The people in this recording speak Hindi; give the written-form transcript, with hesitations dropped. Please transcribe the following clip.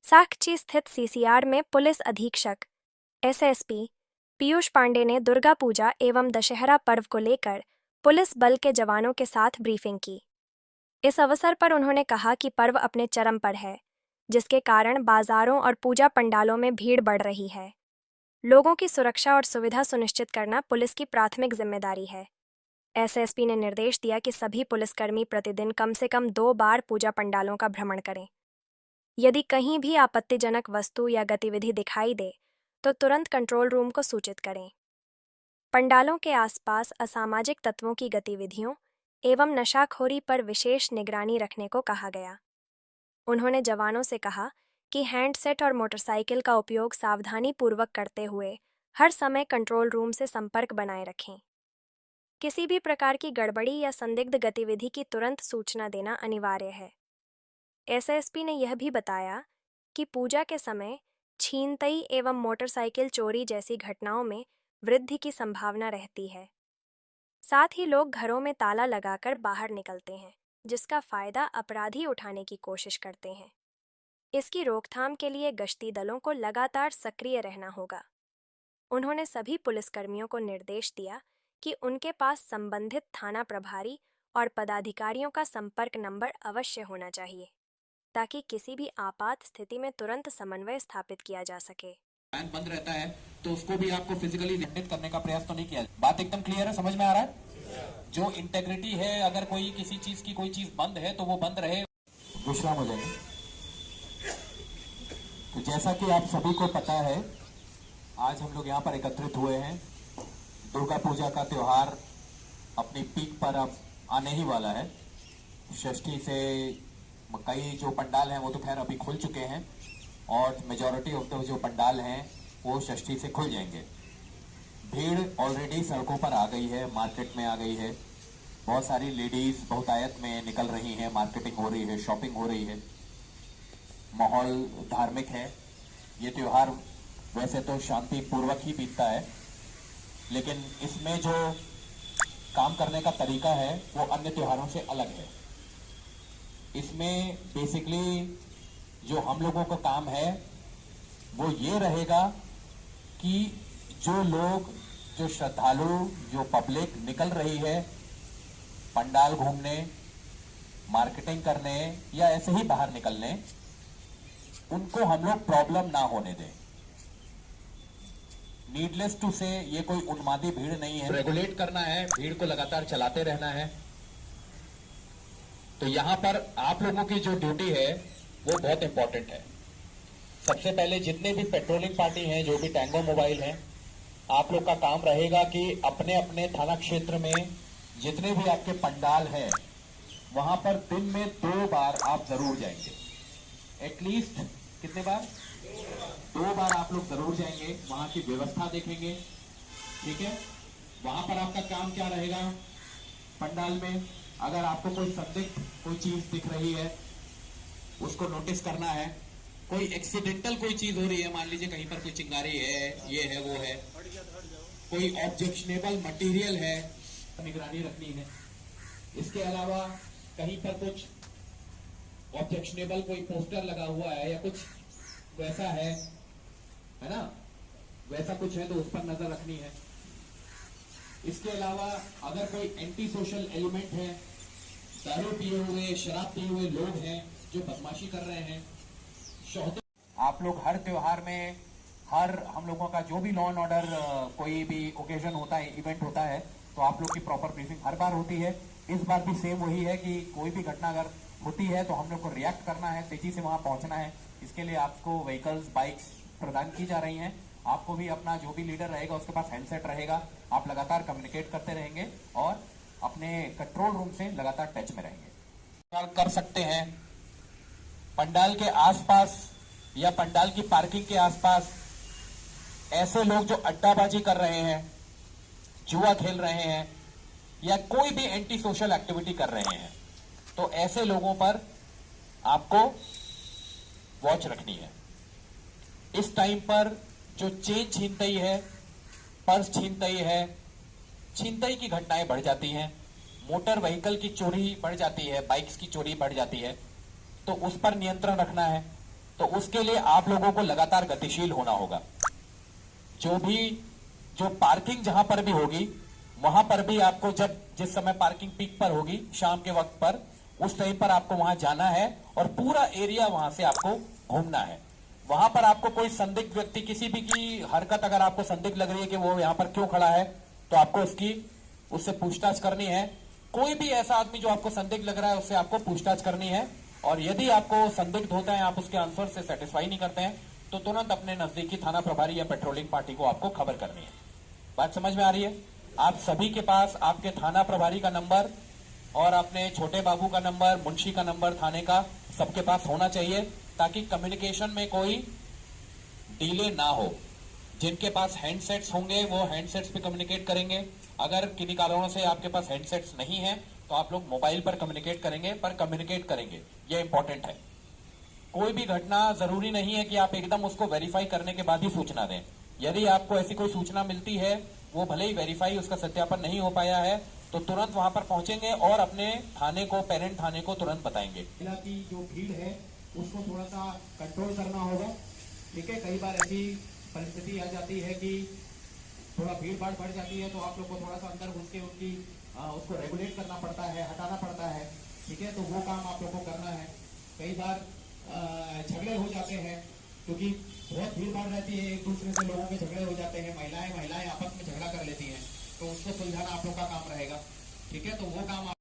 साकची स्थित सीसीआर में पुलिस अधीक्षक एसएसपी पीयूष पांडे ने दुर्गा पूजा एवं दशहरा पर्व को लेकर पुलिस बल के जवानों के साथ ब्रीफिंग की। इस अवसर पर उन्होंने कहा कि पर्व अपने चरम पर है, जिसके कारण बाजारों और पूजा पंडालों में भीड़ बढ़ रही है। लोगों की सुरक्षा और सुविधा सुनिश्चित करना पुलिस की प्राथमिक जिम्मेदारी है। एसएसपी ने निर्देश दिया कि सभी पुलिसकर्मी प्रतिदिन कम से कम 2 बार पूजा पंडालों का भ्रमण करें। यदि कहीं भी आपत्तिजनक वस्तु या गतिविधि दिखाई दे तो तुरंत कंट्रोल रूम को सूचित करें। पंडालों के आसपास असामाजिक तत्वों की गतिविधियों एवं नशाखोरी पर विशेष निगरानी रखने को कहा गया। उन्होंने जवानों से कहा कि हैंडसेट और मोटरसाइकिल का उपयोग सावधानीपूर्वक करते हुए हर समय कंट्रोल रूम से संपर्क बनाए रखें। किसी भी प्रकार की गड़बड़ी या संदिग्ध गतिविधि की तुरंत सूचना देना अनिवार्य है। एसएसपी ने यह भी बताया कि पूजा के समय छीनताई एवं मोटरसाइकिल चोरी जैसी घटनाओं में वृद्धि की संभावना रहती है। साथ ही लोग घरों में ताला लगाकर बाहर निकलते हैं, जिसका फायदा अपराधी उठाने की कोशिश करते हैं। इसकी रोकथाम के लिए गश्ती दलों को लगातार सक्रिय रहना होगा। उन्होंने सभी पुलिसकर्मियों को निर्देश दिया कि उनके पास संबंधित थाना प्रभारी और पदाधिकारियों का संपर्क नंबर अवश्य होना चाहिए, ताकि किसी भी आपात स्थिति में तुरंत समन्वय स्थापित किया जा सके। बैंक बंद रहता है तो उसको भी आपको फिजिकली नियंत्रित करने का प्रयास तो नहीं किया। बात एकदम क्लियर है, समझ में आ रहा है? जो इंटेग्रिटी है, अगर कोई किसी चीज की कोई चीज बंद है तो वो बंद रहे। विश्राम हो जाएगा। तो जैसा कि आप सभी को पता है, आज हम लोग यहाँ पर एकत्रित हुए हैं। दुर्गा पूजा का त्योहार अपनी पीक पर अब आने ही वाला है। षष्ठी से कई जो पंडाल हैं वो तो खैर अभी खुल चुके हैं और मेजॉरिटी ऑफ द जो पंडाल हैं वो षष्ठी से खुल जाएंगे। भीड़ ऑलरेडी सड़कों पर आ गई है, मार्केट में आ गई है। बहुत सारी लेडीज बहुतायत में निकल रही हैं, मार्केटिंग हो रही है, शॉपिंग हो रही है, माहौल धार्मिक है। ये त्योहार वैसे तो शांति पूर्वक ही बीतता है, लेकिन इसमें जो काम करने का तरीका है वो अन्य त्योहारों से अलग है। इसमें बेसिकली जो हम लोगों का काम है वो ये रहेगा कि जो लोग, जो श्रद्धालु, जो पब्लिक निकल रही है पंडाल घूमने, मार्केटिंग करने या ऐसे ही बाहर निकलने, उनको हम लोग प्रॉब्लम ना होने दें। नीडलेस टू से ये कोई उन्मादी भीड़ नहीं है। रेगुलेट करना है, भीड़ को लगातार चलाते रहना है। तो यहां पर आप लोगों की जो ड्यूटी है वो बहुत इंपॉर्टेंट है। सबसे पहले जितने भी पेट्रोलिंग पार्टी हैं, जो भी टैंगो मोबाइल हैं, आप लोग का काम रहेगा कि अपने अपने थाना क्षेत्र में जितने भी आपके पंडाल हैं वहां पर दिन में 2 बार आप जरूर जाएंगे। एटलीस्ट कितने बार? 2 बार आप लोग जरूर जाएंगे, वहां की व्यवस्था देखेंगे। ठीक है? वहां पर आपका काम क्या रहेगा? पंडाल में अगर आपको कोई संदिग्ध कोई चीज दिख रही है उसको नोटिस करना है। कोई एक्सीडेंटल कोई चीज हो रही है, मान लीजिए कहीं पर कोई चिंगारी है, ये है, वो है, कोई ऑब्जेक्शनेबल मटेरियल है, निगरानी रखनी है। इसके अलावा कहीं पर कुछ ऑब्जेक्शनेबल कोई पोस्टर लगा हुआ है या कुछ वैसा है ना, वैसा कुछ है तो उस पर नजर रखनी है। इसके अलावा अगर कोई एंटी सोशल एलिमेंट है, दारू पिए हुए, शराब पिए हुए लोग हैं जो बदमाशी कर रहे हैं, आप लोग हर त्योहार में, हर हम लोगों का जो भी लॉ एंड ऑर्डर कोई भी ओकेजन होता है, इवेंट होता है, तो आप लोग की प्रॉपर ब्रीफिंग हर बार होती है। इस बार भी सेम वही है कि कोई भी घटना अगर होती है तो हम लोग को रिएक्ट करना है, तेजी से वहां पहुंचना है। इसके लिए आपको व्हीकल्स, बाइक्स प्रदान की जा रही हैं। आपको भी अपना जो भी लीडर रहेगा उसके पास हैंडसेट रहेगा। आप लगातार कम्युनिकेट करते रहेंगे और अपने कंट्रोल रूम से लगातार टच में रहेंगे। कर सकते हैं पंडाल के आसपास या पंडाल की पार्किंग के आसपास ऐसे लोग जो अड्डाबाजी कर रहे हैं, जुआ खेल रहे हैं या कोई भी एंटी सोशल एक्टिविटी कर रहे हैं, तो ऐसे लोगों पर आपको वॉच रखनी है। इस टाइम पर जो चेन छीनताई है, पर्स छीनताई है, छीनताई की घटनाएं बढ़ जाती हैं, मोटर व्हीकल की चोरी बढ़ जाती है, बाइक्स की चोरी बढ़ जाती है, तो उस पर नियंत्रण रखना है। तो उसके लिए आप लोगों को लगातार गतिशील होना होगा। जो पार्किंग जहां पर भी होगी वहां पर भी आपको जिस समय पार्किंग पीक पर होगी शाम के वक्त पर, उस टाइम पर आपको वहां जाना है और पूरा एरिया वहां से आपको घूमना है। वहां पर आपको कोई संदिग्ध व्यक्ति किसी भी की हरकत अगर आपको संदिग्ध लग रही है कि वो यहां पर क्यों खड़ा है, तो आपको उससे पूछताछ करनी है। कोई भी ऐसा आदमी जो आपको संदिग्ध लग रहा है उससे आपको पूछताछ करनी है, और यदि आपको संदिग्ध होता है, आप उसके आंसर से सेटिस्फाई नहीं करते हैं, तो तुरंत अपने नजदीकी थाना प्रभारी या पेट्रोलिंग पार्टी को आपको खबर करनी है। बात समझ में आ रही है? आप सभी के पास आपके थाना प्रभारी का नंबर और अपने छोटे बाबू का नंबर, मुंशी का नंबर थाने का सबके पास होना चाहिए, ताकि कम्युनिकेशन में कोई डिले ना हो। जिनके पास हैंडसेट्स होंगे वो हैंडसेट्स पे कम्युनिकेट करेंगे। अगर किन्हीं कारणों से आपके पास हैंडसेट्स नहीं है तो आप लोग मोबाइल पर कम्युनिकेट करेंगे, पर कम्युनिकेट करेंगे, यह इंपॉर्टेंट है। कोई भी घटना जरूरी नहीं है कि आप एकदम उसको वेरीफाई करने के बाद ही सूचना दें। यदि आपको ऐसी कोई सूचना मिलती है, वो भले ही वेरीफाई उसका सत्यापन नहीं हो पाया है, तो तुरंत वहां पर पहुंचेंगे और अपने थाने को, पेरेंट थाने को तुरंत बताएंगे। की जो भीड़ है उसको थोड़ा सा कंट्रोल करना होगा। ठीक है, कई बार ऐसी परिस्थिति आ जाती है कि थोड़ा भीड़ भाड़ बढ़ जाती है, तो आप लोग को थोड़ा सा अंदर घुस के उसको रेगुलेट करना पड़ता है, हटाना पड़ता है। ठीक है, तो वो काम आप लोग को करना है। कई बार झगड़े हो जाते हैं, क्योंकि बहुत भीड़ भाड़ रहती है, एक दूसरे से लोगों के झगड़े हो जाते हैं, महिलाएं आपस में झगड़ा कर लेती हैं, तो उसको सुलझाना आप लोग का काम रहेगा। ठीक है, तो वो काम